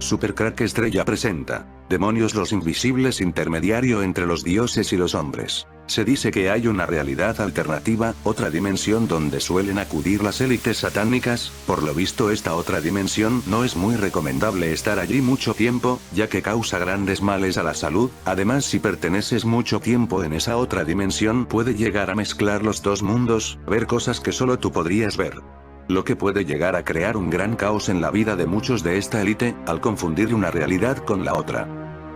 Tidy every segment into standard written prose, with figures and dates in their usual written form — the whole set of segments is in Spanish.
Supercrack Estrella presenta Demonios, los invisibles, intermediario entre los dioses y los hombres. Se dice que hay una realidad alternativa, otra dimensión donde suelen acudir las élites satánicas. Por lo visto esta otra dimensión no es muy recomendable estar allí mucho tiempo, ya que causa grandes males a la salud. Además, si perteneces mucho tiempo en esa otra dimensión puede llegar a mezclar los dos mundos, ver cosas que solo tú podrías ver. Lo que puede llegar a crear un gran caos en la vida de muchos de esta élite, al confundir una realidad con la otra.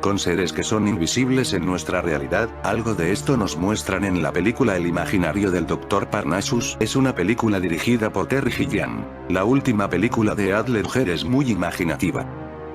Con seres que son invisibles en nuestra realidad. Algo de esto nos muestran en la película El imaginario del Dr. Parnassus. Es una película dirigida por Terry Gilliam. La última película de Heath Ledger es muy imaginativa.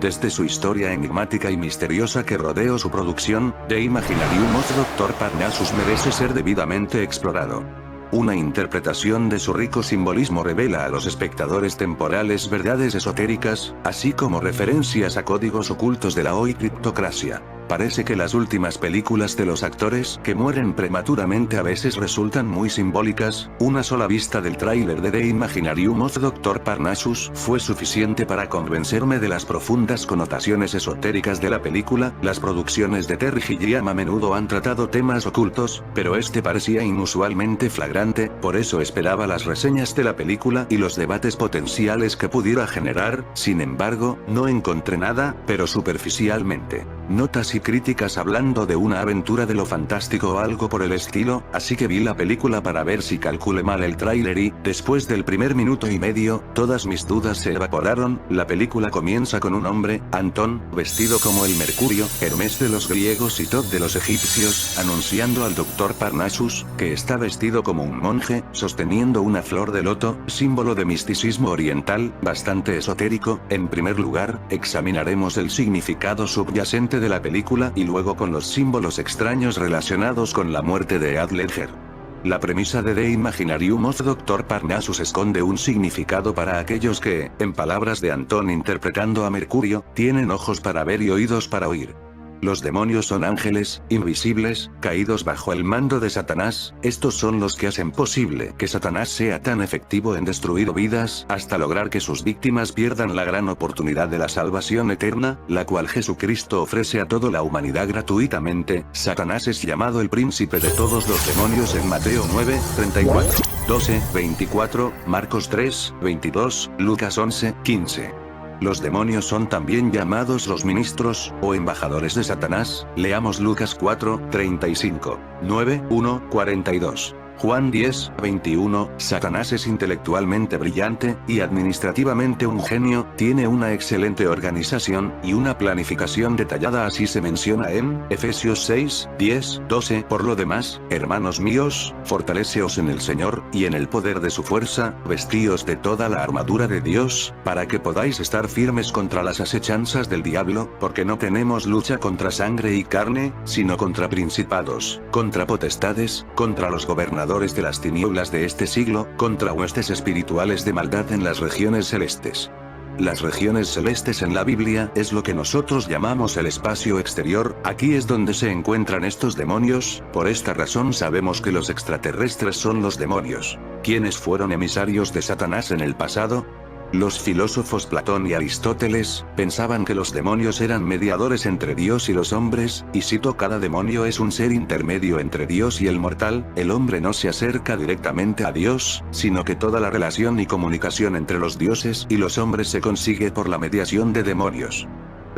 Desde su historia enigmática y misteriosa que rodeó su producción, The Imaginarium of Dr. Parnassus merece ser debidamente explorado. Una interpretación de su rico simbolismo revela a los espectadores temporales verdades esotéricas, así como referencias a códigos ocultos de la hoy criptocracia. Parece que las últimas películas de los actores que mueren prematuramente a veces resultan muy simbólicas. Una sola vista del tráiler de The Imaginarium of Dr. Parnassus fue suficiente para convencerme de las profundas connotaciones esotéricas de la película. Las producciones de Terry Gilliam a menudo han tratado temas ocultos, pero este parecía inusualmente flagrante, por eso esperaba las reseñas de la película y los debates potenciales que pudiera generar. Sin embargo, no encontré nada, pero superficialmente. Notas y críticas hablando de una aventura de lo fantástico o algo por el estilo, así que vi la película para ver si calculé mal el tráiler y, después del primer minuto y medio, todas mis dudas se evaporaron. La película comienza con un hombre, Antón, vestido como el Mercurio, Hermes de los griegos y Thoth de los egipcios, anunciando al Dr. Parnassus, que está vestido como un monje, sosteniendo una flor de loto, símbolo de misticismo oriental, bastante esotérico. En primer lugar, examinaremos el significado subyacente de la película y luego con los símbolos extraños relacionados con la muerte de Heath Ledger. La premisa de The Imaginarium of Dr. Parnassus esconde un significado para aquellos que, en palabras de Antón interpretando a Mercurio, tienen ojos para ver y oídos para oír. Los demonios son ángeles, invisibles, caídos bajo el mando de Satanás. Estos son los que hacen posible que Satanás sea tan efectivo en destruir vidas, hasta lograr que sus víctimas pierdan la gran oportunidad de la salvación eterna, la cual Jesucristo ofrece a toda la humanidad gratuitamente. Satanás es llamado el príncipe de todos los demonios en Mateo 9, 34, 12, 24, Marcos 3, 22, Lucas 11, 15. Los demonios son también llamados los ministros, o embajadores de Satanás. Leamos Lucas 4, 35, 9, 1, 42. Juan 10, 21, Satanás es intelectualmente brillante, y administrativamente un genio, tiene una excelente organización, y una planificación detallada, así se menciona en Efesios 6, 10, 12. Por lo demás, hermanos míos, fortaleceos en el Señor, y en el poder de su fuerza, vestíos de toda la armadura de Dios, para que podáis estar firmes contra las acechanzas del diablo, porque no tenemos lucha contra sangre y carne, sino contra principados, contra potestades, contra los gobernadores de las tinieblas de este siglo, contra huestes espirituales de maldad en las regiones celestes. Las regiones celestes en la Biblia es lo que nosotros llamamos el espacio exterior. Aquí es donde se encuentran estos demonios. Por esta razón sabemos que los extraterrestres son los demonios. ¿Quiénes fueron emisarios de Satanás en el pasado? Los filósofos Platón y Aristóteles pensaban que los demonios eran mediadores entre Dios y los hombres, y cito: cada demonio es un ser intermedio entre Dios y el mortal. El hombre no se acerca directamente a Dios, sino que toda la relación y comunicación entre los dioses y los hombres se consigue por la mediación de demonios.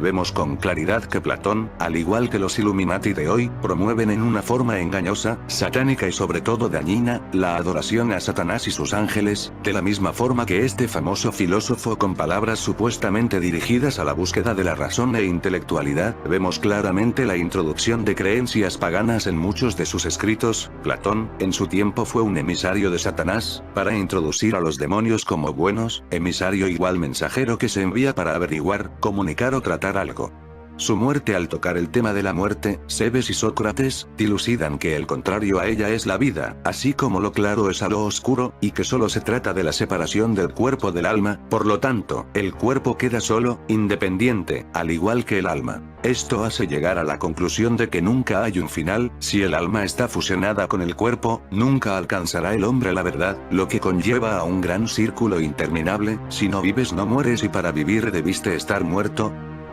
Vemos con claridad que Platón, al igual que los Illuminati de hoy, promueven en una forma engañosa, satánica y sobre todo dañina, la adoración a Satanás y sus ángeles, de la misma forma que este famoso filósofo con palabras supuestamente dirigidas a la búsqueda de la razón e intelectualidad. Vemos claramente la introducción de creencias paganas en muchos de sus escritos. Platón, en su tiempo, fue un emisario de Satanás, para introducir a los demonios como buenos. Emisario igual mensajero que se envía para averiguar, comunicar o tratar algo. Su muerte al tocar el tema de la muerte, Cebes y Sócrates, dilucidan que el contrario a ella es la vida, así como lo claro es a lo oscuro, y que solo se trata de la separación del cuerpo del alma. Por lo tanto, el cuerpo queda solo, independiente, al igual que el alma. Esto hace llegar a la conclusión de que nunca hay un final. Si el alma está fusionada con el cuerpo, nunca alcanzará el hombre la verdad, lo que conlleva a un gran círculo interminable. Si no vives no mueres, y para vivir debiste estar muerto.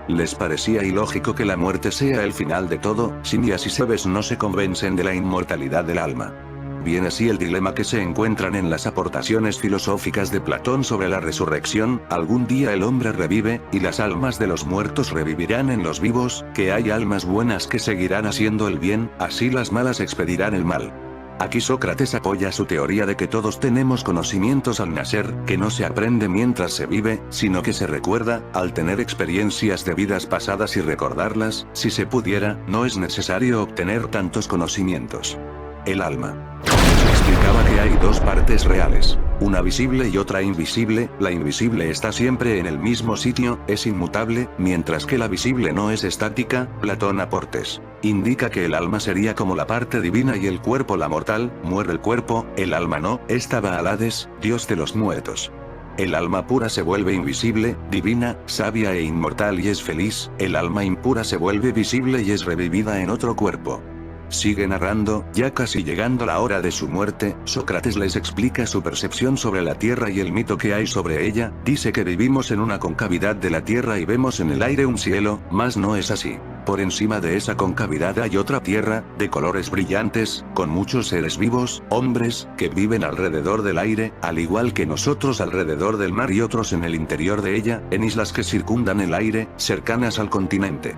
Les parecía ilógico que la muerte sea el final de todo, si ni así sabes no se convencen de la inmortalidad del alma. Viene así el dilema que se encuentran en las aportaciones filosóficas de Platón sobre la resurrección: algún día el hombre revive, y las almas de los muertos revivirán en los vivos, que hay almas buenas que seguirán haciendo el bien, así las malas expedirán el mal. Aquí Sócrates apoya su teoría de que todos tenemos conocimientos al nacer, que no se aprende mientras se vive, sino que se recuerda, al tener experiencias de vidas pasadas y recordarlas. Si se pudiera, no es necesario obtener tantos conocimientos. El alma. Se explicaba que hay dos partes reales, una visible y otra invisible. La invisible está siempre en el mismo sitio, es inmutable, mientras que la visible no es estática. Platón Aportes. Indica que el alma sería como la parte divina y el cuerpo la mortal. Muere el cuerpo, el alma no. Esta va al Hades, dios de los muertos. El alma pura se vuelve invisible, divina, sabia e inmortal y es feliz. El alma impura se vuelve visible y es revivida en otro cuerpo. Sigue narrando: ya casi llegando la hora de su muerte, Sócrates les explica su percepción sobre la Tierra y el mito que hay sobre ella. Dice que vivimos en una concavidad de la Tierra y vemos en el aire un cielo, mas no es así. Por encima de esa concavidad hay otra Tierra, de colores brillantes, con muchos seres vivos, hombres, que viven alrededor del aire, al igual que nosotros alrededor del mar, y otros en el interior de ella, en islas que circundan el aire, cercanas al continente.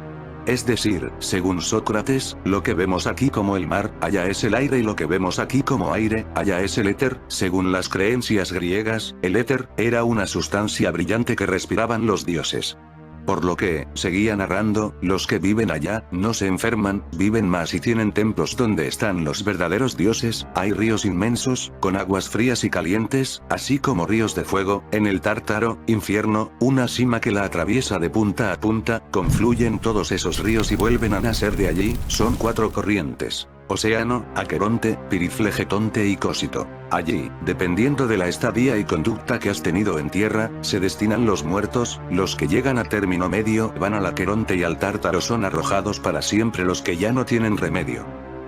Es decir, según Sócrates, lo que vemos aquí como el mar, allá es el aire, y lo que vemos aquí como aire, allá es el éter. Según las creencias griegas, el éter era una sustancia brillante que respiraban los dioses. Por lo que, seguía narrando, los que viven allá, no se enferman, viven más y tienen templos donde están los verdaderos dioses. Hay ríos inmensos, con aguas frías y calientes, así como ríos de fuego, en el Tártaro, infierno, una sima que la atraviesa de punta a punta. Confluyen todos esos ríos y vuelven a nacer de allí. Son 4 corrientes: Océano, Aqueronte, Piriflegetonte y Cósito. Allí, dependiendo de la estadía y conducta que has tenido en tierra, se destinan los muertos. Los que llegan a término medio van al Aqueronte y al Tártaro, son arrojados para siempre los que ya no tienen remedio.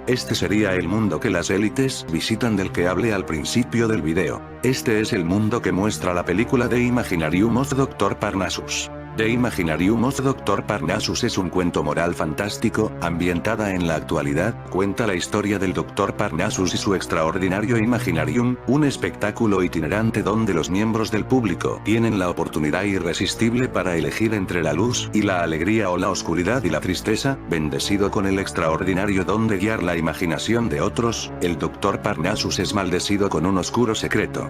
Este sería el mundo que las élites visitan, del que hablé al principio del video. Este es el mundo que muestra la película The Imaginarium of Dr. Parnassus. The Imaginarium of Dr. Parnassus es un cuento moral fantástico, ambientada en la actualidad. Cuenta la historia del Dr. Parnassus y su extraordinario Imaginarium, un espectáculo itinerante donde los miembros del público tienen la oportunidad irresistible para elegir entre la luz y la alegría o la oscuridad y la tristeza. Bendecido con el extraordinario don de guiar la imaginación de otros, el Dr. Parnassus es maldecido con un oscuro secreto.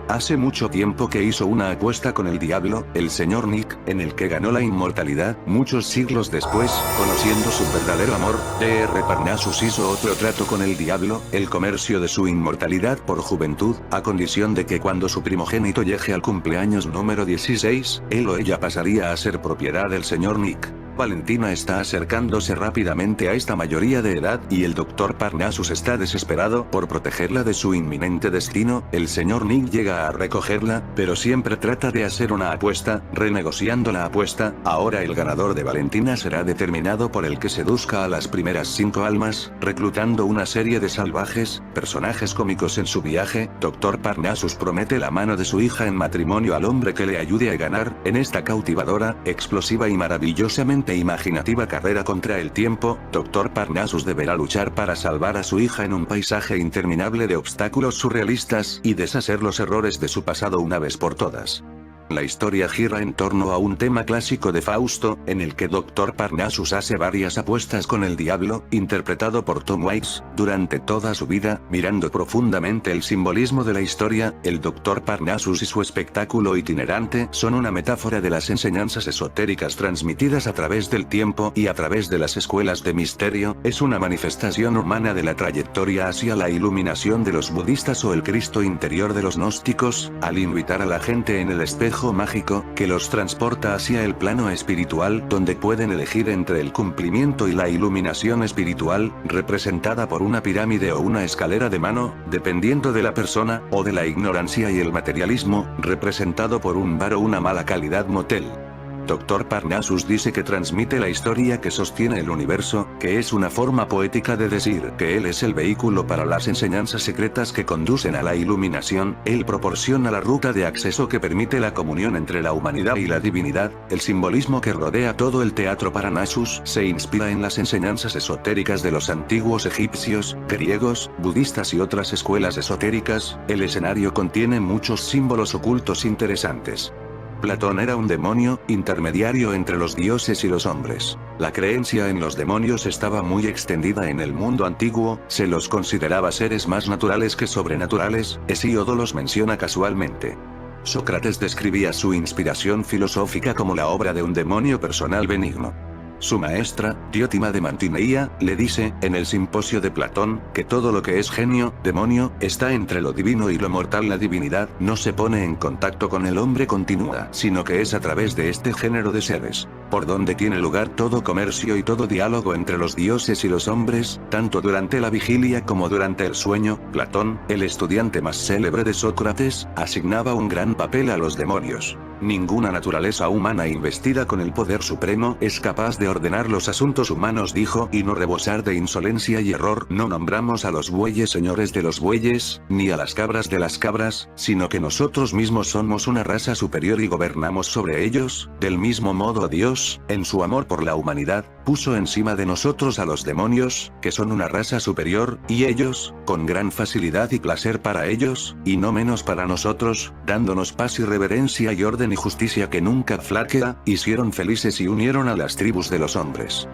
Hace mucho tiempo que hizo una apuesta con el diablo, el señor Nick, en el que ganó la inmortalidad. Muchos siglos después, conociendo su verdadero amor, Dr. Parnassus hizo otro trato con el diablo: el comercio de su inmortalidad por juventud, a condición de que cuando su primogénito llegue al cumpleaños número 16, él o ella pasaría a ser propiedad del señor Nick. Valentina está acercándose rápidamente a esta mayoría de edad, y el Dr. Parnassus está desesperado por protegerla de su inminente destino. El señor Nick llega a recogerla, pero siempre trata de hacer una apuesta. Renegociando la apuesta, ahora el ganador de Valentina será determinado por el que seduzca a las primeras 5 almas, reclutando una serie de salvajes, personajes cómicos en su viaje. Dr. Parnassus promete la mano de su hija en matrimonio al hombre que le ayude a ganar, en esta cautivadora, explosiva y maravillosamente imaginativa carrera contra el tiempo. Dr. Parnassus deberá luchar para salvar a su hija en un paisaje interminable de obstáculos surrealistas, y deshacer los errores de su pasado una vez por todas. La historia gira en torno a un tema clásico de Fausto, en el que Dr. Parnassus hace varias apuestas con el diablo, interpretado por Tom Waits. Durante toda su vida, mirando profundamente el simbolismo de la historia, el Dr. Parnassus y su espectáculo itinerante son una metáfora de las enseñanzas esotéricas transmitidas a través del tiempo y a través de las escuelas de misterio. Es una manifestación humana de la trayectoria hacia la iluminación de los budistas o el Cristo interior de los gnósticos, al invitar a la gente en el espejo mágico, que los transporta hacia el plano espiritual, donde pueden elegir entre el cumplimiento y la iluminación espiritual, representada por una pirámide o una escalera de mano, dependiendo de la persona, o de la ignorancia y el materialismo, representado por un bar o una mala calidad motel. Dr. Parnassus dice que transmite la historia que sostiene el universo, que es una forma poética de decir que él es el vehículo para las enseñanzas secretas que conducen a la iluminación, él proporciona la ruta de acceso que permite la comunión entre la humanidad y la divinidad. El simbolismo que rodea todo el teatro Parnassus se inspira en las enseñanzas esotéricas de los antiguos egipcios, griegos, budistas y otras escuelas esotéricas. El escenario contiene muchos símbolos ocultos interesantes. Platón era un demonio, intermediario entre los dioses y los hombres. La creencia en los demonios estaba muy extendida en el mundo antiguo, se los consideraba seres más naturales que sobrenaturales, Hesíodo los menciona casualmente. Sócrates describía su inspiración filosófica como la obra de un demonio personal benigno. Su maestra, Diótima de Mantineía, le dice, en el Simposio de Platón, que todo lo que es genio, demonio, está entre lo divino y lo mortal. La divinidad no se pone en contacto con el hombre continua, sino que es a través de este género de seres, por donde tiene lugar todo comercio y todo diálogo entre los dioses y los hombres, tanto durante la vigilia como durante el sueño. Platón, el estudiante más célebre de Sócrates, asignaba un gran papel a los demonios. Ninguna naturaleza humana investida con el poder supremo es capaz de ordenar los asuntos humanos, dijo, y no rebosar de insolencia y error. No nombramos a los bueyes señores de los bueyes, ni a las cabras de las cabras, sino que nosotros mismos somos una raza superior y gobernamos sobre ellos. Del mismo modo Dios, en su amor por la humanidad, puso encima de nosotros a los demonios, que son una raza superior, y ellos, con gran facilidad y placer para ellos, y no menos para nosotros, dándonos paz y reverencia y orden y justicia que nunca flaquea, hicieron felices y unieron a las tribus de los hombres.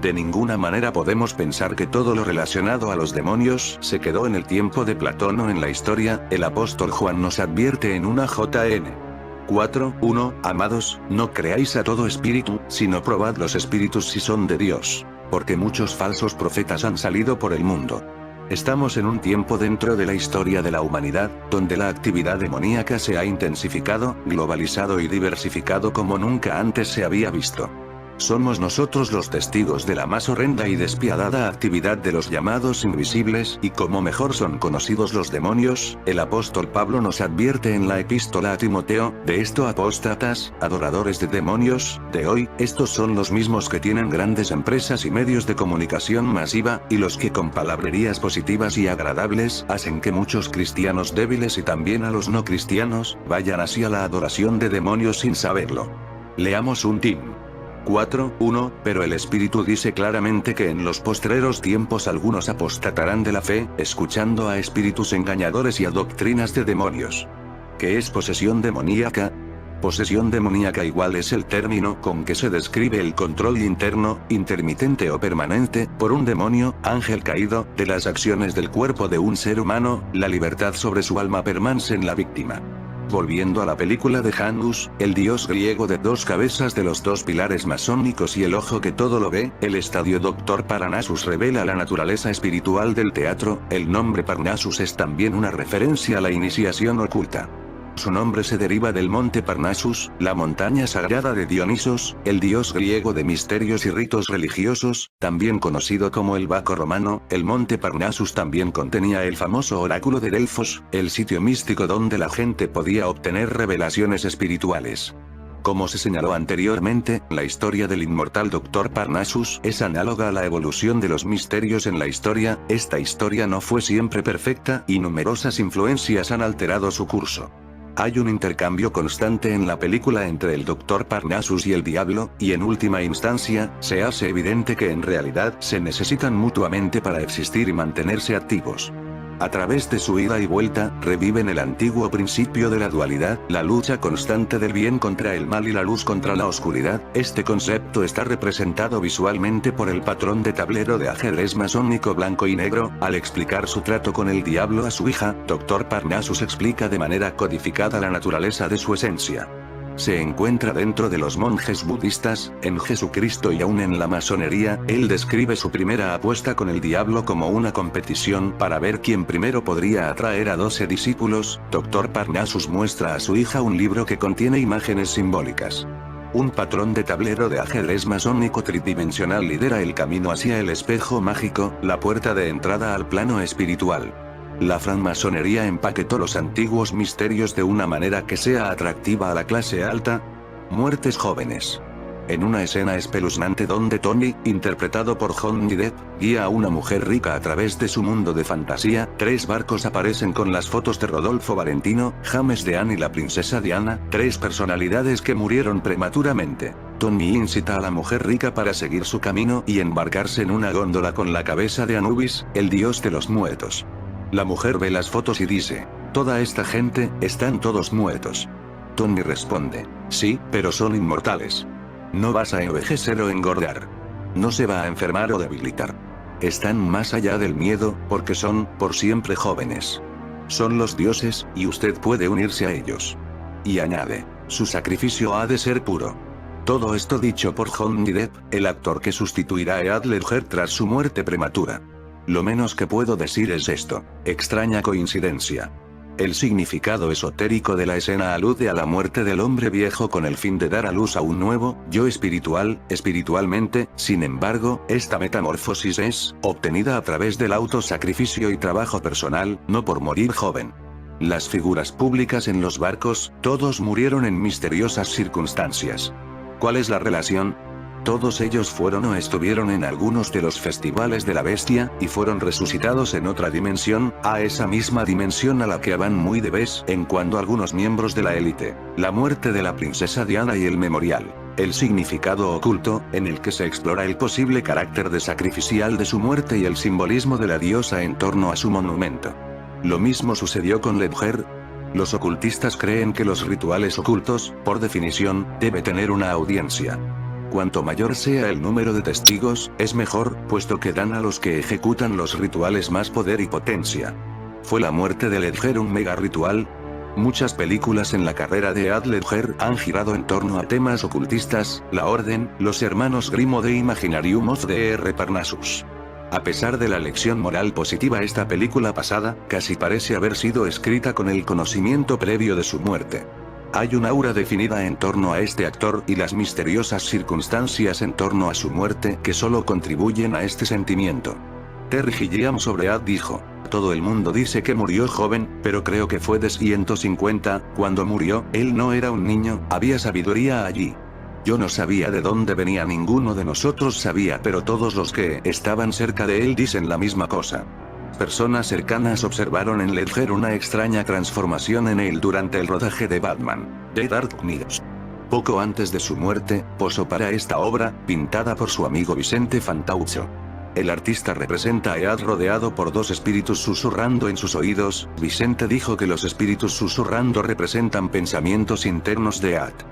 De ninguna manera podemos pensar que todo lo relacionado a los demonios se quedó en el tiempo de Platón o en la historia. El apóstol Juan nos advierte en una J.N. 4:1, amados, no creáis a todo espíritu, sino probad los espíritus si son de Dios, porque muchos falsos profetas han salido por el mundo. Estamos en un tiempo dentro de la historia de la humanidad, donde la actividad demoníaca se ha intensificado, globalizado y diversificado como nunca antes se había visto. Somos nosotros los testigos de la más horrenda y despiadada actividad de los llamados invisibles, y como mejor son conocidos los demonios, el apóstol Pablo nos advierte en la epístola a Timoteo, de esto apóstatas, adoradores de demonios, de hoy, estos son los mismos que tienen grandes empresas y medios de comunicación masiva, y los que con palabrerías positivas y agradables hacen que muchos cristianos débiles y también a los no cristianos, vayan hacia la adoración de demonios sin saberlo. Leamos un Tim. 4:1, pero el Espíritu dice claramente que en los postreros tiempos algunos apostatarán de la fe, escuchando a espíritus engañadores y a doctrinas de demonios. ¿Qué es posesión demoníaca? Posesión demoníaca igual es el término con que se describe el control interno, intermitente o permanente, por un demonio, ángel caído, de las acciones del cuerpo de un ser humano. La libertad sobre su alma permanece en la víctima. Volviendo a la película de Janus, el dios griego de dos cabezas de los dos pilares masónicos y el ojo que todo lo ve, el estadio Dr. Parnassus revela la naturaleza espiritual del teatro. El nombre Parnassus es también una referencia a la iniciación oculta. Su nombre se deriva del monte Parnassus, la montaña sagrada de Dionisos, el dios griego de misterios y ritos religiosos, también conocido como el Baco romano. El monte Parnassus también contenía el famoso oráculo de Delfos, el sitio místico donde la gente podía obtener revelaciones espirituales. Como se señaló anteriormente, la historia del inmortal Dr. Parnassus es análoga a la evolución de los misterios en la historia. Esta historia no fue siempre perfecta, y numerosas influencias han alterado su curso. Hay un intercambio constante en la película entre el Dr. Parnassus y el diablo, y en última instancia, se hace evidente que en realidad se necesitan mutuamente para existir y mantenerse activos. A través de su ida y vuelta, reviven el antiguo principio de la dualidad, la lucha constante del bien contra el mal y la luz contra la oscuridad. Este concepto está representado visualmente por el patrón de tablero de ajedrez masónico blanco y negro. Al explicar su trato con el diablo a su hija, Dr. Parnassus explica de manera codificada la naturaleza de su esencia. Se encuentra dentro de los monjes budistas, en Jesucristo y aún en la masonería. Él describe su primera apuesta con el diablo como una competición para ver quién primero podría atraer a 12 discípulos. Dr. Parnassus muestra a su hija un libro que contiene imágenes simbólicas. Un patrón de tablero de ajedrez masónico tridimensional lidera el camino hacia el espejo mágico, la puerta de entrada al plano espiritual. La francmasonería empaquetó los antiguos misterios de una manera que sea atractiva a la clase alta. Muertes jóvenes. En una escena espeluznante donde Tony, interpretado por Johnny Depp, guía a una mujer rica a través de su mundo de fantasía, 3 barcos aparecen con las fotos de Rodolfo Valentino, James Dean y la princesa Diana, 3 personalidades que murieron prematuramente. Tony incita a la mujer rica para seguir su camino y embarcarse en una góndola con la cabeza de Anubis, el dios de los muertos. La mujer ve las fotos y dice: «Toda esta gente, están todos muertos». Tony responde: «Sí, pero son inmortales. No vas a envejecer o engordar. No se va a enfermar o debilitar. Están más allá del miedo, porque son, por siempre jóvenes. Son los dioses, y usted puede unirse a ellos». Y añade: «Su sacrificio ha de ser puro». Todo esto dicho por Johnny Depp, el actor que sustituirá a Heath Ledger tras su muerte prematura. Lo menos que puedo decir es esto: extraña coincidencia. El significado esotérico de la escena alude a la muerte del hombre viejo con el fin de dar a luz a un nuevo yo espiritualmente. Sin embargo, esta metamorfosis es obtenida a través del autosacrificio y trabajo personal, no por morir joven. Las figuras públicas en los barcos, todos murieron en misteriosas circunstancias. ¿Cuál es la relación? Todos ellos fueron o estuvieron en algunos de los festivales de la bestia, y fueron resucitados en otra dimensión, a esa misma dimensión a la que van muy de vez en cuando algunos miembros de la élite. La muerte de la princesa Diana y el memorial. El significado oculto, en el que se explora el posible carácter de sacrificial de su muerte y el simbolismo de la diosa en torno a su monumento. Lo mismo sucedió con Ledger. Los ocultistas creen que los rituales ocultos, por definición, debe tener una audiencia. Cuanto mayor sea el número de testigos, es mejor, puesto que dan a los que ejecutan los rituales más poder y potencia. ¿Fue la muerte de Ledger un mega ritual? Muchas películas en la carrera de Heath Ledger han girado en torno a temas ocultistas: La Orden, Los Hermanos Grimm o The Imaginarium of Dr. Parnassus. A pesar de la lección moral positiva, esta película pasada, casi parece haber sido escrita con el conocimiento previo de su muerte. Hay un aura definida en torno a este actor y las misteriosas circunstancias en torno a su muerte que solo contribuyen a este sentimiento. Terry Gilliam sobre Heath dijo: «Todo el mundo dice que murió joven, pero creo que fue de 150, cuando murió, él no era un niño, había sabiduría allí. Yo no sabía de dónde venía, ninguno de nosotros sabía, pero todos los que estaban cerca de él dicen la misma cosa». Personas cercanas observaron en Ledger una extraña transformación en él durante el rodaje de Batman, The Dark Knight. Poco antes de su muerte, posó para esta obra, pintada por su amigo Vicente Fantaucho. El artista representa a Heath rodeado por 2 espíritus susurrando en sus oídos. Vicente dijo que los espíritus susurrando representan pensamientos internos de Heath.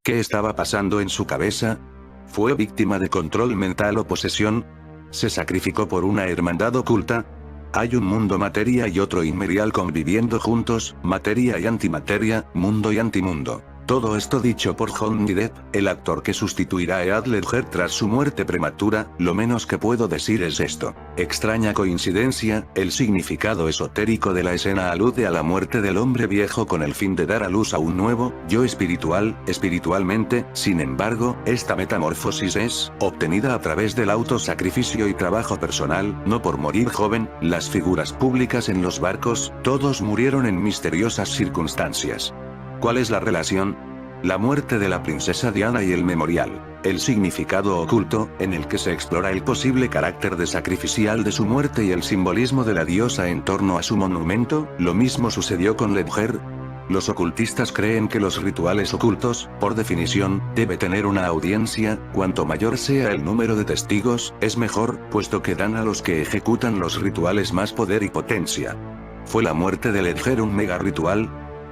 ¿Qué estaba pasando en su cabeza? ¿Fue víctima de control mental o posesión? ¿Se sacrificó por una hermandad oculta? Hay un mundo materia y otro inmaterial conviviendo juntos, materia y antimateria, mundo y antimundo. Todo esto dicho por Johnny Depp, el actor que sustituirá a Heath Ledger tras su muerte prematura. Lo menos que puedo decir es esto: extraña coincidencia. El significado esotérico de la escena alude a la muerte del hombre viejo con el fin de dar a luz a un nuevo yo espiritualmente. Sin embargo, esta metamorfosis es obtenida a través del autosacrificio y trabajo personal, no por morir joven. Las figuras públicas en los barcos, todos murieron en misteriosas circunstancias. ¿Cuál es la relación? La muerte de la princesa Diana y el memorial. El significado oculto, en el que se explora el posible carácter de sacrificial de su muerte y el simbolismo de la diosa en torno a su monumento. Lo mismo sucedió con Ledger. Los ocultistas creen que los rituales ocultos, por definición, debe tener una audiencia. Cuanto mayor sea el número de testigos, es mejor, puesto que dan a los que ejecutan los rituales más poder y potencia. ¿Fue la muerte de Ledger un mega ritual?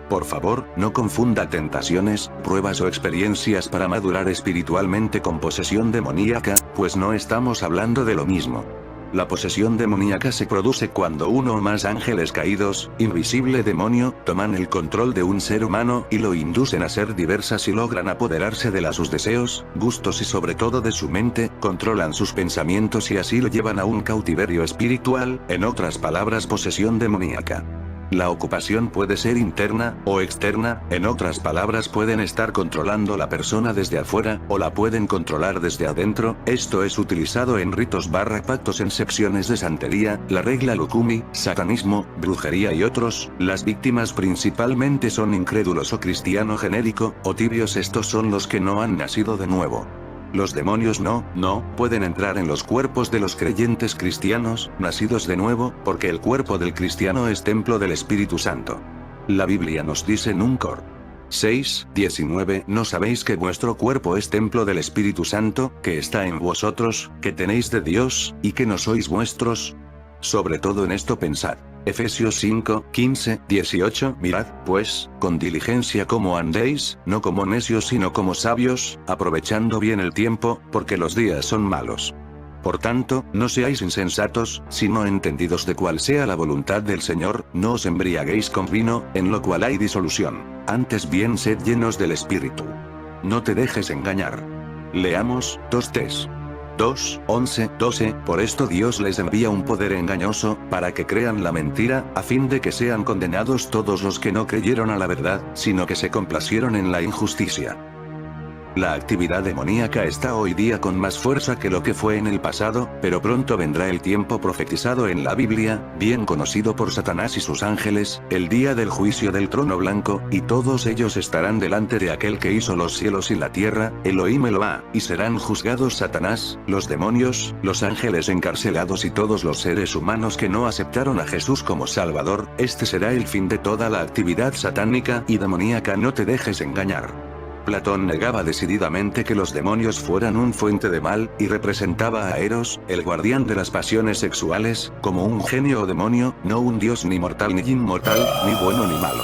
Por favor, no confunda tentaciones, pruebas o experiencias para madurar espiritualmente con posesión demoníaca, pues no estamos hablando de lo mismo. La posesión demoníaca se produce cuando uno o más ángeles caídos, invisible demonio, toman el control de un ser humano y lo inducen a ser diversas y logran apoderarse de sus deseos, gustos y sobre todo de su mente, controlan sus pensamientos y así lo llevan a un cautiverio espiritual, en otras palabras posesión demoníaca. La ocupación puede ser interna, o externa, en otras palabras pueden estar controlando la persona desde afuera, o la pueden controlar desde adentro. Esto es utilizado en ritos pactos en secciones de santería, la regla Lukumi, satanismo, brujería y otros. Las víctimas principalmente son incrédulos o cristiano genérico, o tibios. Estos son los que no han nacido de nuevo. Los demonios no pueden entrar en los cuerpos de los creyentes cristianos, nacidos de nuevo, porque el cuerpo del cristiano es templo del Espíritu Santo. La Biblia nos dice en 1 Cor. 6:19, ¿no sabéis que vuestro cuerpo es templo del Espíritu Santo, que está en vosotros, que tenéis de Dios, y que no sois vuestros? Sobre todo en esto pensad. Efesios 5:15-18. Mirad, pues, con diligencia cómo andéis, no como necios sino como sabios, aprovechando bien el tiempo, porque los días son malos. Por tanto, no seáis insensatos, sino entendidos de cuál sea la voluntad del Señor. No os embriaguéis con vino, en lo cual hay disolución. Antes bien sed llenos del Espíritu. No te dejes engañar. Leamos, 2:11-12. Por esto Dios les envía un poder engañoso, para que crean la mentira, a fin de que sean condenados todos los que no creyeron a la verdad, sino que se complacieron en la injusticia. La actividad demoníaca está hoy día con más fuerza que lo que fue en el pasado, pero pronto vendrá el tiempo profetizado en la Biblia, bien conocido por Satanás y sus ángeles, el día del juicio del trono blanco, y todos ellos estarán delante de aquel que hizo los cielos y la tierra, Elohim Eloah, y serán juzgados Satanás, los demonios, los ángeles encarcelados y todos los seres humanos que no aceptaron a Jesús como Salvador. Este será el fin de toda la actividad satánica y demoníaca. No te dejes engañar. Platón negaba decididamente que los demonios fueran un fuente de mal, y representaba a Eros, el guardián de las pasiones sexuales, como un genio o demonio, no un dios ni mortal ni inmortal, ni bueno ni malo.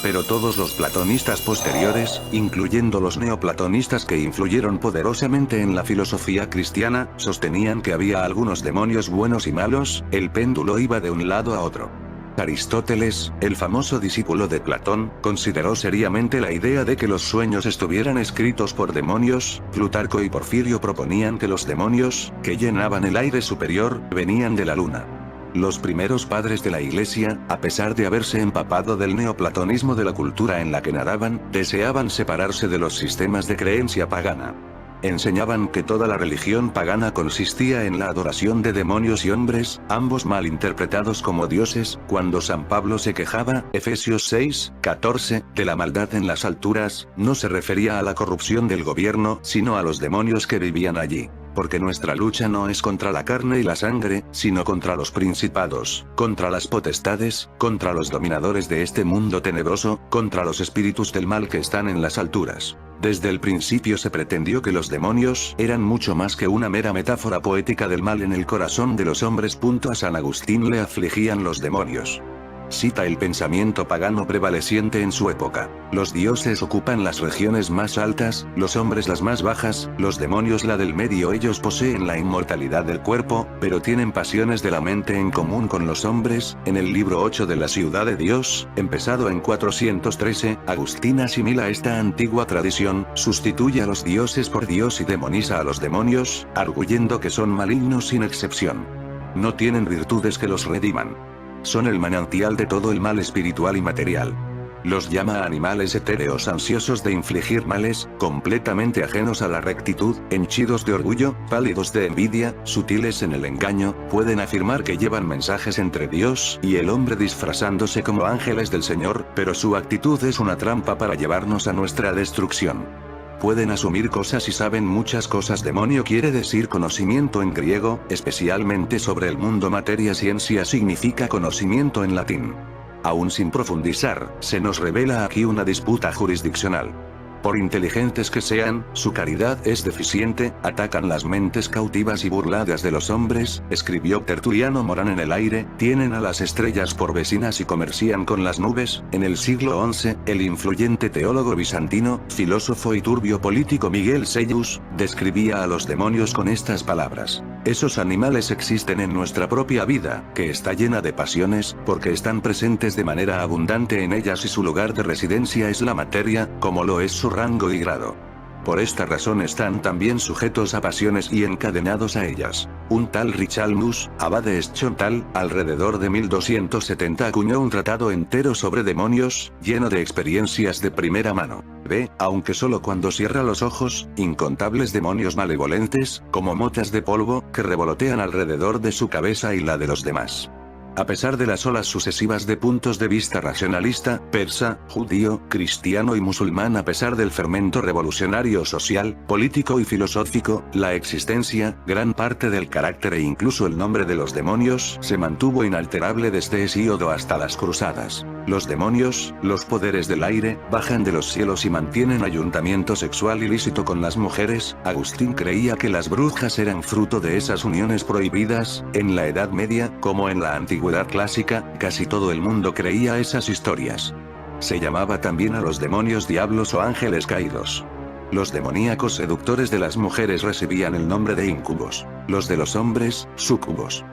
Pero todos los platonistas posteriores, incluyendo los neoplatonistas que influyeron poderosamente en la filosofía cristiana, sostenían que había algunos demonios buenos y malos. El péndulo iba de un lado a otro. Aristóteles, el famoso discípulo de Platón, consideró seriamente la idea de que los sueños estuvieran escritos por demonios. Plutarco y Porfirio proponían que los demonios, que llenaban el aire superior, venían de la luna. Los primeros padres de la Iglesia, a pesar de haberse empapado del neoplatonismo de la cultura en la que nadaban, deseaban separarse de los sistemas de creencia pagana. Enseñaban que toda la religión pagana consistía en la adoración de demonios y hombres, ambos mal interpretados como dioses. Cuando San Pablo se quejaba, Efesios 6:14, de la maldad en las alturas, no se refería a la corrupción del gobierno, sino a los demonios que vivían allí. Porque nuestra lucha no es contra la carne y la sangre, sino contra los principados, contra las potestades, contra los dominadores de este mundo tenebroso, contra los espíritus del mal que están en las alturas. Desde el principio se pretendió que los demonios eran mucho más que una mera metáfora poética del mal en el corazón de los hombres. A San Agustín le afligían los demonios. Cita el pensamiento pagano prevaleciente en su época. Los dioses ocupan las regiones más altas, los hombres las más bajas, los demonios la del medio. Ellos poseen la inmortalidad del cuerpo, pero tienen pasiones de la mente en común con los hombres. En el libro 8 de la Ciudad de Dios, empezado en 413, Agustín asimila esta antigua tradición, sustituye a los dioses por Dios y demoniza a los demonios, arguyendo que son malignos sin excepción. No tienen virtudes que los rediman. Son el manantial de todo el mal espiritual y material. Los llama animales etéreos ansiosos de infligir males, completamente ajenos a la rectitud, henchidos de orgullo, pálidos de envidia, sutiles en el engaño. Pueden afirmar que llevan mensajes entre Dios y el hombre disfrazándose como ángeles del Señor, pero su actitud es una trampa para llevarnos a nuestra destrucción. Pueden asumir cosas y saben muchas cosas. Demonio quiere decir conocimiento en griego, especialmente sobre el mundo. Materia ciencia significa conocimiento en latín. Aún sin profundizar, se nos revela aquí una disputa jurisdiccional. Por inteligentes que sean, su caridad es deficiente, atacan las mentes cautivas y burladas de los hombres, escribió Tertuliano Morán en El aire, tienen a las estrellas por vecinas y comercian con las nubes. En el siglo XI, el influyente teólogo bizantino, filósofo y turbio político Miguel Sellus, describía a los demonios con estas palabras: esos animales existen en nuestra propia vida, que está llena de pasiones, porque están presentes de manera abundante en ellas y su lugar de residencia es la materia, como lo es su rango y grado. Por esta razón están también sujetos a pasiones y encadenados a ellas. Un tal Richalmus, abad de Schontal, alrededor de 1270 acuñó un tratado entero sobre demonios, lleno de experiencias de primera mano. Ve, aunque solo cuando cierra los ojos, incontables demonios malevolentes, como motas de polvo, que revolotean alrededor de su cabeza y la de los demás. A pesar de las olas sucesivas de puntos de vista racionalista, persa, judío, cristiano y musulmán, a pesar del fermento revolucionario social, político y filosófico, la existencia, gran parte del carácter e incluso el nombre de los demonios se mantuvo inalterable desde Hesíodo hasta las cruzadas. Los demonios, los poderes del aire, bajan de los cielos y mantienen ayuntamiento sexual ilícito con las mujeres. Agustín creía que las brujas eran fruto de esas uniones prohibidas. En la Edad Media, como en la Antigüedad clásica, casi todo el mundo creía esas historias. Se llamaba también a los demonios diablos o ángeles caídos. Los demoníacos seductores de las mujeres recibían el nombre de íncubos, los de los hombres, súcubos.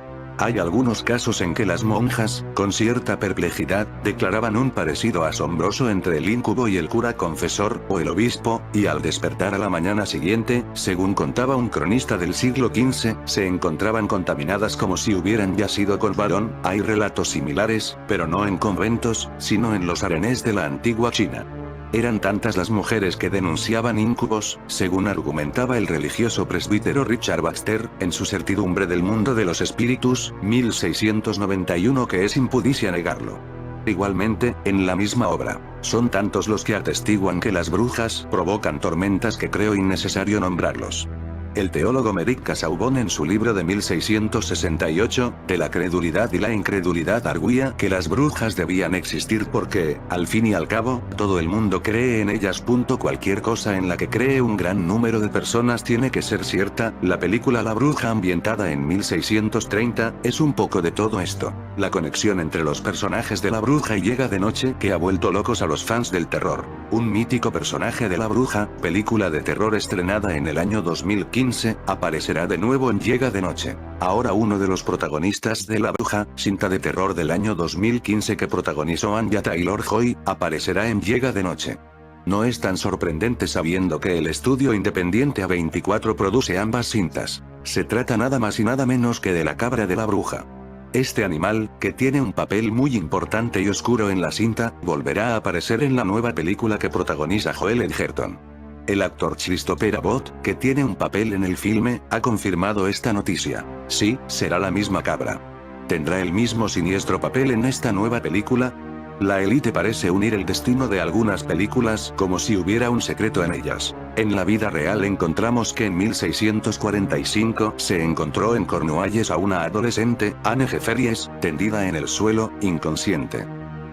Hay algunos casos en que las monjas, con cierta perplejidad, declaraban un parecido asombroso entre el íncubo y el cura confesor, o el obispo, y al despertar a la mañana siguiente, según contaba un cronista del siglo XV, se encontraban contaminadas como si hubieran yacido con varón. Hay relatos similares, pero no en conventos, sino en los harenes de la antigua China. Eran tantas las mujeres que denunciaban íncubos, según argumentaba el religioso presbítero Richard Baxter, en su Certidumbre del Mundo de los Espíritus, 1691, que es impudicia negarlo. Igualmente, en la misma obra, son tantos los que atestiguan que las brujas provocan tormentas que creo innecesario nombrarlos. El teólogo Merrick Casaubon, en su libro de 1668, de la credulidad y la incredulidad, arguía que las brujas debían existir porque, al fin y al cabo, todo el mundo cree en ellas. Cualquier cosa en la que cree un gran número de personas tiene que ser cierta. La película La Bruja, ambientada en 1630, es un poco de todo esto. La conexión entre los personajes de La Bruja y Llega de Noche, que ha vuelto locos a los fans del terror. Un mítico personaje de La Bruja, película de terror estrenada en el año 2015, aparecerá de nuevo en Llega de Noche. Ahora uno de los protagonistas de La Bruja, cinta de terror del año 2015 que protagonizó Anya Taylor-Joy, aparecerá en Llega de Noche. No es tan sorprendente sabiendo que el estudio independiente A24 produce ambas cintas. Se trata nada más y nada menos que de La Cabra de la Bruja. Este animal, que tiene un papel muy importante y oscuro en la cinta, volverá a aparecer en la nueva película que protagoniza Joel Edgerton. El actor Christopher Abbott, que tiene un papel en el filme, ha confirmado esta noticia. Sí, será la misma cabra. ¿Tendrá el mismo siniestro papel en esta nueva película? La élite parece unir el destino de algunas películas como si hubiera un secreto en ellas. En la vida real encontramos que en 1645 se encontró en Cornualles a una adolescente, Anne Jefferies, tendida en el suelo, inconsciente.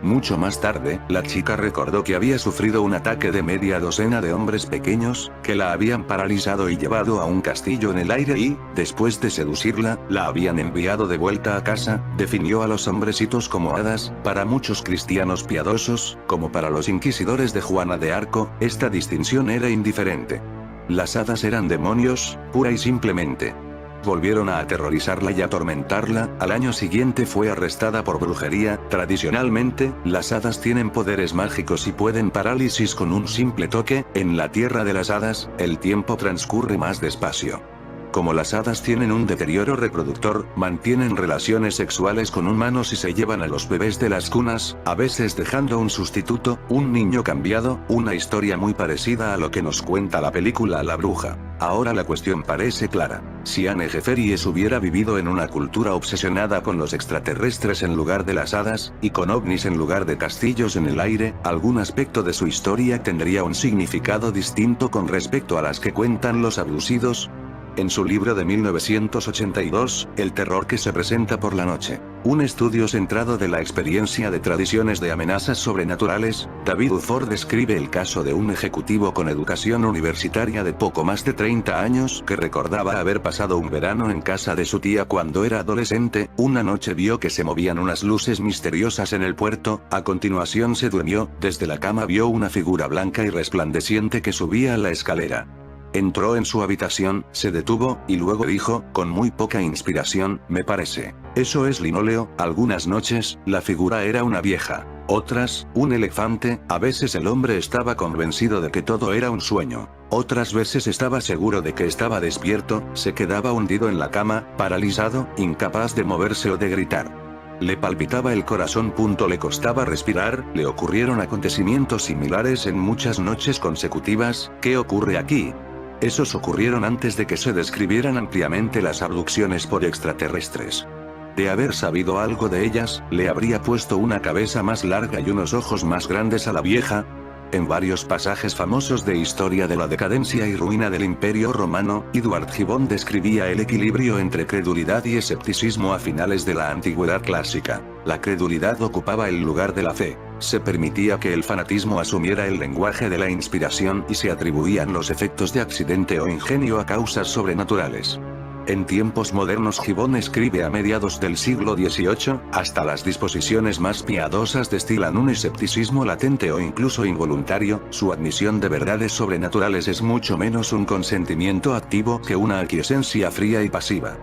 Mucho más tarde, la chica recordó que había sufrido un ataque de media docena de hombres pequeños, que la habían paralizado y llevado a un castillo en el aire y, después de seducirla, la habían enviado de vuelta a casa. Definió a los hombrecitos como hadas. Para muchos cristianos piadosos, como para los inquisidores de Juana de Arco, esta distinción era indiferente. Las hadas eran demonios, pura y simplemente. Volvieron a aterrorizarla y atormentarla. Al año siguiente fue arrestada por brujería. Tradicionalmente, las hadas tienen poderes mágicos y pueden parálisis con un simple toque. En la tierra de las hadas, el tiempo transcurre más despacio. Como las hadas tienen un deterioro reproductor, mantienen relaciones sexuales con humanos y se llevan a los bebés de las cunas, a veces dejando un sustituto, un niño cambiado. Una historia muy parecida a lo que nos cuenta la película La Bruja. Ahora la cuestión parece clara. Si Anne Jefferies hubiera vivido en una cultura obsesionada con los extraterrestres en lugar de las hadas, y con ovnis en lugar de castillos en el aire, algún aspecto de su historia tendría un significado distinto con respecto a las que cuentan los abducidos. En su libro de 1982, El terror que se presenta por la noche, un estudio centrado de la experiencia de tradiciones de amenazas sobrenaturales, David Ford describe el caso de un ejecutivo con educación universitaria de poco más de 30 años que recordaba haber pasado un verano en casa de su tía cuando era adolescente. Una noche vio que se movían unas luces misteriosas en el puerto, a continuación se durmió, desde la cama vio una figura blanca y resplandeciente que subía a la escalera. Entró en su habitación, se detuvo, y luego dijo, con muy poca inspiración, me parece. Eso es linóleo. Algunas noches, la figura era una vieja. Otras, un elefante. A veces el hombre estaba convencido de que todo era un sueño. Otras veces estaba seguro de que estaba despierto, se quedaba hundido en la cama, paralizado, incapaz de moverse o de gritar. Le palpitaba el corazón. Le costaba respirar. Le ocurrieron acontecimientos similares en muchas noches consecutivas. ¿Qué ocurre aquí? Esos ocurrieron antes de que se describieran ampliamente las abducciones por extraterrestres. De haber sabido algo de ellas, le habría puesto una cabeza más larga y unos ojos más grandes a la vieja. En varios pasajes famosos de historia de la decadencia y ruina del Imperio Romano, Edward Gibbon describía el equilibrio entre credulidad y escepticismo a finales de la Antigüedad clásica. La credulidad ocupaba el lugar de la fe. Se permitía que el fanatismo asumiera el lenguaje de la inspiración y se atribuían los efectos de accidente o ingenio a causas sobrenaturales. En tiempos modernos, Gibbon escribe a mediados del siglo XVIII, hasta las disposiciones más piadosas destilan un escepticismo latente o incluso involuntario. Su admisión de verdades sobrenaturales es mucho menos un consentimiento activo que una aquiescencia fría y pasiva.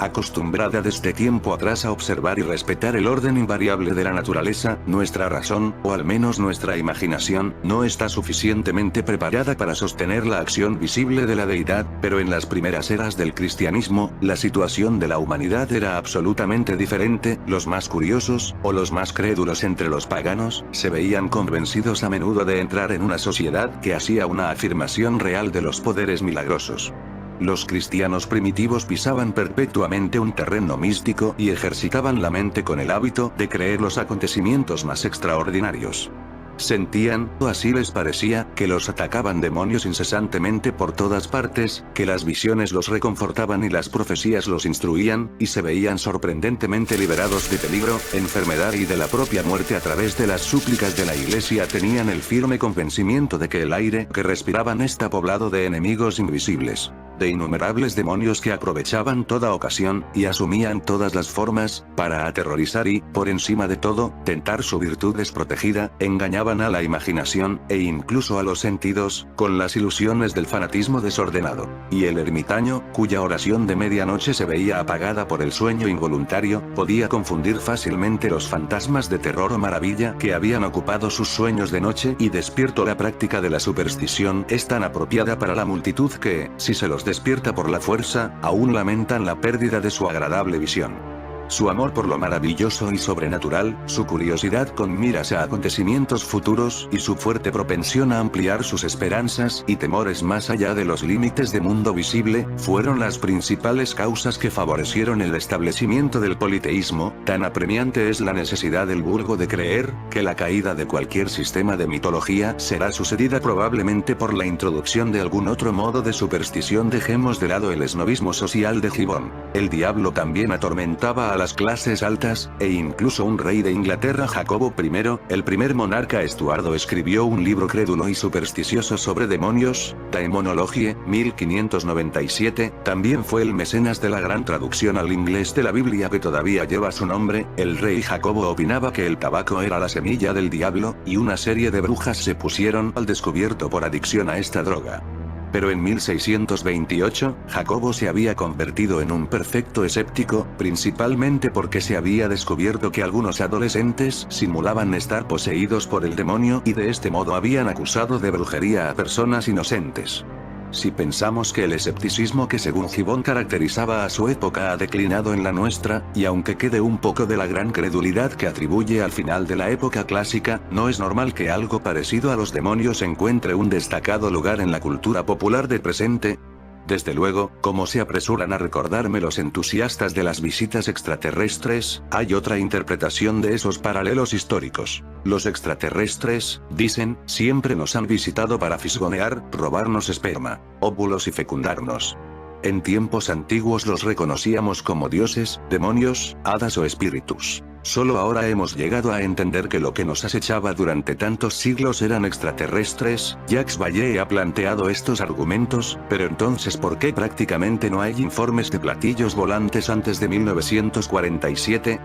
Acostumbrada desde tiempo atrás a observar y respetar el orden invariable de la naturaleza, nuestra razón, o al menos nuestra imaginación, no está suficientemente preparada para sostener la acción visible de la deidad, pero en las primeras eras del cristianismo, la situación de la humanidad era absolutamente diferente. Los más curiosos, o los más crédulos entre los paganos, se veían convencidos a menudo de entrar en una sociedad que hacía una afirmación real de los poderes milagrosos. Los cristianos primitivos pisaban perpetuamente un terreno místico y ejercitaban la mente con el hábito de creer los acontecimientos más extraordinarios. Sentían, o así les parecía, que los atacaban demonios incesantemente por todas partes, que las visiones los reconfortaban y las profecías los instruían, y se veían sorprendentemente liberados de peligro, enfermedad y de la propia muerte a través de las súplicas de la Iglesia. Tenían el firme convencimiento de que el aire que respiraban está poblado de enemigos invisibles, de innumerables demonios que aprovechaban toda ocasión, y asumían todas las formas, para aterrorizar y, por encima de todo, tentar su virtud desprotegida. Engañaban a la imaginación, e incluso a los sentidos, con las ilusiones del fanatismo desordenado. Y el ermitaño, cuya oración de medianoche se veía apagada por el sueño involuntario, podía confundir fácilmente los fantasmas de terror o maravilla que habían ocupado sus sueños de noche y despierto. La práctica de la superstición es tan apropiada para la multitud que, si se los despierta por la fuerza, aún lamentan la pérdida de su agradable visión. Su amor por lo maravilloso y sobrenatural, su curiosidad con miras a acontecimientos futuros y su fuerte propensión a ampliar sus esperanzas y temores más allá de los límites de mundo visible, fueron las principales causas que favorecieron el establecimiento del politeísmo. Tan apremiante es la necesidad del vulgo de creer que la caída de cualquier sistema de mitología será sucedida probablemente por la introducción de algún otro modo de superstición. Dejemos de lado el esnovismo social de Gibbon. El diablo también atormentaba a las clases altas, e incluso un rey de Inglaterra, Jacobo I, el primer monarca Estuardo, escribió un libro crédulo y supersticioso sobre demonios, Daemonologie, 1597, también fue el mecenas de la gran traducción al inglés de la Biblia que todavía lleva su nombre. El rey Jacobo opinaba que el tabaco era la semilla del diablo, y una serie de brujas se pusieron al descubierto por adicción a esta droga. Pero en 1628, Jacobo se había convertido en un perfecto escéptico, principalmente porque se había descubierto que algunos adolescentes simulaban estar poseídos por el demonio y de este modo habían acusado de brujería a personas inocentes. Si pensamos que el escepticismo que según Gibbon caracterizaba a su época ha declinado en la nuestra, y aunque quede un poco de la gran credulidad que atribuye al final de la época clásica, no es normal que algo parecido a los demonios encuentre un destacado lugar en la cultura popular del presente. Desde luego, como se apresuran a recordarme los entusiastas de las visitas extraterrestres, hay otra interpretación de esos paralelos históricos. Los extraterrestres, dicen, siempre nos han visitado para fisgonear, robarnos esperma, óvulos y fecundarnos. En tiempos antiguos los reconocíamos como dioses, demonios, hadas o espíritus. Solo ahora hemos llegado a entender que lo que nos acechaba durante tantos siglos eran extraterrestres. Jacques Vallée ha planteado estos argumentos, pero entonces ¿por qué prácticamente no hay informes de platillos volantes antes de 1947?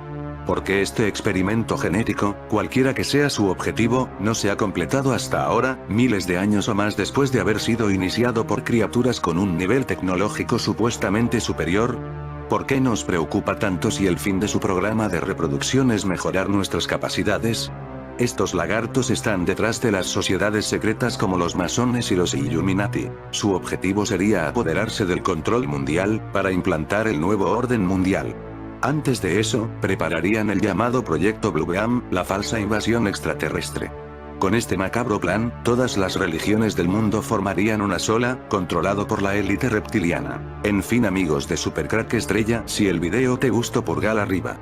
¿Por qué este experimento genético, cualquiera que sea su objetivo, no se ha completado hasta ahora, miles de años o más después de haber sido iniciado por criaturas con un nivel tecnológico supuestamente superior? ¿Por qué nos preocupa tanto si el fin de su programa de reproducción es mejorar nuestras capacidades? Estos lagartos están detrás de las sociedades secretas como los masones y los Illuminati. Su objetivo sería apoderarse del control mundial, para implantar el nuevo orden mundial. Antes de eso, prepararían el llamado Proyecto Blue Beam, la falsa invasión extraterrestre. Con este macabro plan, todas las religiones del mundo formarían una sola, controlado por la élite reptiliana. En fin amigos de Supercrack Estrella, si el video te gustó pulgar arriba.